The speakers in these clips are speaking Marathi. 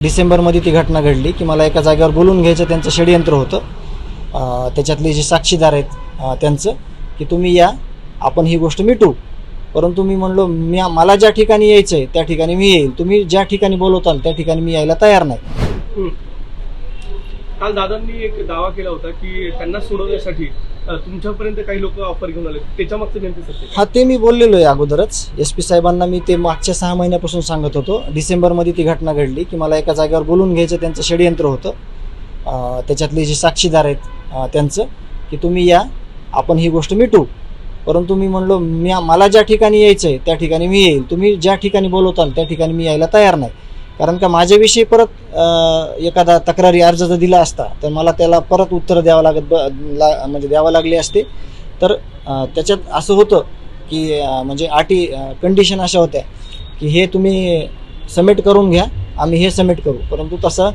डिसेंबरमध्ये ती घटना घडली की मला एका जागेवर बोलून घ्यायचं त्यांचं षडयंत्र होतं। त्याच्यातले जे साक्षीदार आहेत त्यांचं की तुम्ही या, आपण ही गोष्ट मिटू। परंतु मी म्हणलो मला ज्या ठिकाणी यायचं आहे त्या ठिकाणी मी येईल, तुम्ही ज्या ठिकाणी बोलवताल त्या ठिकाणी मी यायला तयार नाही। काल दादांनी एक दावा केला होता की त्यांना सोडवण्यासाठी तुमच्यापर्यंत काही लोक ऑफर घेऊन आले, त्याच्यामागचं नेमकं सत्य? हा, ते मी बोललेलो आहे अगोदरच SP साहेबांना। मी ते मागच्या 6 महिन्यापासून सांगत होतो। डिसेंबरमध्ये ती घटना घडली की मला एका जागेवर बोलून घ्यायचं त्यांचं षडयंत्र होतं। त्याच्यातले जे साक्षीदार आहेत त्यांचं की तुम्ही या, आपण ही गोष्ट मिटू। परंतु मी म्हणलो मला ज्या ठिकाणी यायचं आहे त्या ठिकाणी मी येईल, तुम्ही ज्या ठिकाणी बोलवताल त्या ठिकाणी मी यायला तयार नाही। कारण का माझ्याविषयी परत एखादा तक्रारी अर्ज जर दिला असता तर मला त्याला परत उत्तर द्यावं म्हणजे द्यावं लागले असते। तर त्याच्यात असं होतं की म्हणजे कंडिशन अशा होत्या की हे तुम्ही सबमिट करून घ्या, आम्ही हे सबमिट करू। परंतु तसं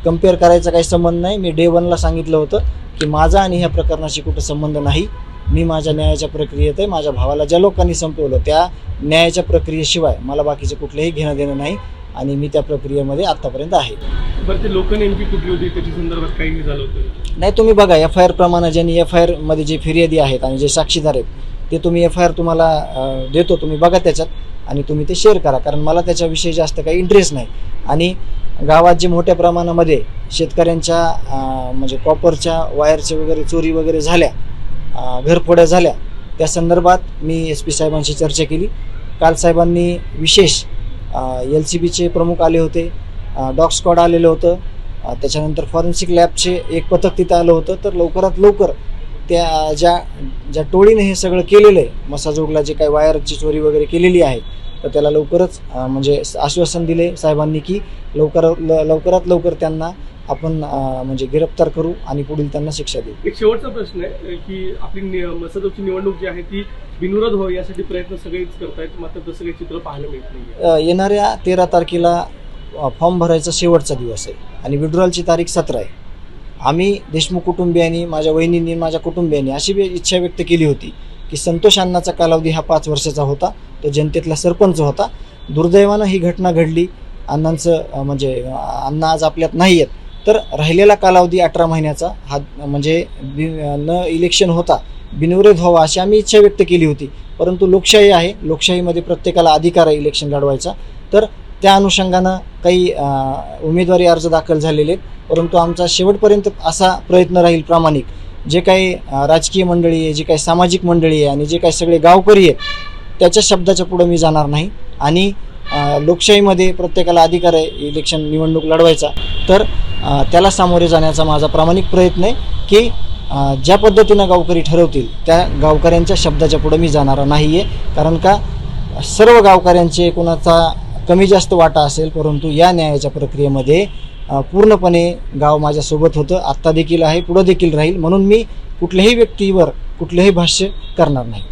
कम्पेअर करायचा काही संबंध नाही। मी Day 1ला सांगितलं होतं की माझा आणि ह्या प्रकरणाशी कुठं संबंध नाही। मी माझ्या न्यायाच्या प्रक्रियेत आहे। माझ्या भावाला ज्या लोकांनी संपवलं त्या न्यायाच्या प्रक्रियेशिवाय मला बाकीचे कुठलेही घेणं देणं नाही आणि मी त्या प्रक्रियेमध्ये आतापर्यंत आहे। बरं, ते लोक नेमकी कुठली होती, त्याच्या संदर्भात काही झालं होतं? नाही, तुम्ही बघा FIR प्रमाणे ज्यांनी FIR मध्ये जे फिर्यादी आहेत आणि जे साक्षीदार आहेत ते तुम्ही FIR तुम्हाला देतो, तुम्ही बघा त्याच्यात आणि तुम्ही ते शेअर करा। कारण मला त्याच्याविषयी जास्त काही इंटरेस्ट नाही। आणि गावात जे मोठ्या प्रमाणामध्ये शेतकऱ्यांच्या म्हणजे कॉपरच्या वायरच्या वगैरे चोरी वगैरे झाल्या, घरफोड्या झाल्या, त्या संदर्भात मी SP साहेबांशी चर्चा केली। काल साहेबांनी विशेष LCBचे प्रमुख आले होते, डॉग स्क्वॉड आलेलं होतं, त्याच्यानंतर फॉरेन्सिक लॅबचे एक पथक तिथं आलं होतं। तर लवकरात लवकर त्या ज्या टोळीने हे सगळं केलेलं आहे, मसाजोगला जे काही वायरची चोरी वगैरे केलेली आहे, तर त्याला लवकरच म्हणजे आश्वासन दिले साहेबांनी की लवकरात लवकर त्यांना आपण म्हणजे गिरफ्तार करू आणि पुढील त्यांना शिक्षा देऊ। एक शेवटचा प्रश्न आहे की आपली मसाजोगची निवडणूक जी आहे ती बिनविरोध व्हावी यासाठी प्रयत्न सगळेच करतायत, मात्र तसं काही चित्र पाहायला मिळत नाही। येणाऱ्या 13 तारखेला फॉर्म भरायचा शेवटचा दिवस आहे आणि विड्रॉलची तारीख 17 आहे। आम्ही देशमुख कुटुंबियांनी, माझ्या वहिनींनी, माझ्या कुटुंबियांनी अशी इच्छा व्यक्त केली होती की संतोष अण्णाचा कालावधी हा 5 वर्षाचा होता, तो जनतेतला सरपंच होता। दुर्दैवानं ही घटना घडली, अण्णांचं म्हणजे अण्णा आज आपल्यात नाही आहेत, तर राहिलेला कालावधी 18 महिन्याचा हा म्हणजे न इलेक्शन होता बिनविरोध व्हावा अशी आम्ही इच्छा व्यक्त केली होती। परंतु लोकशाही आहे, लोकशाहीमध्ये प्रत्येकाला अधिकार आहे इलेक्शन लढवायचा। तर त्या अनुषंगानं काही उमेदवारी अर्ज दाखल झालेले आहेत, परंतु आमचा शेवटपर्यंत असा प्रयत्न राहील प्रामाणिक, जे काही राजकीय मंडळी आहे, जे काही सामाजिक मंडळी आहे आणि जे काही सगळे गावकरी आहेत त्याच्या शब्दाच्या पुढे मी जाणार नाही। आणि लोकशाहीमध्ये प्रत्येकाला अधिकार आहे इलेक्शन निवडणूक लढवायचा, तर त्याला सामोरे जाण्याचा माझा प्रामाणिक प्रयत्न आहे की ज्या पद्धतीनं गावकरी ठरवतील त्या गावकऱ्यांच्या शब्दाच्या पुढे मी जाणार नाही आहे। कारण का सर्व गावकऱ्यांचे कोणाचा कमी जास्त वाटा असेल, परंतु या न्यायाच्या प्रक्रियेमध्ये पूर्णपणे गाव माझ्यासोबत होतं, आत्ता देखील आहे, पुढं देखील राहील। म्हणून मी कुठल्याही व्यक्तीवर कुठलेही भाष्य करणार नाही।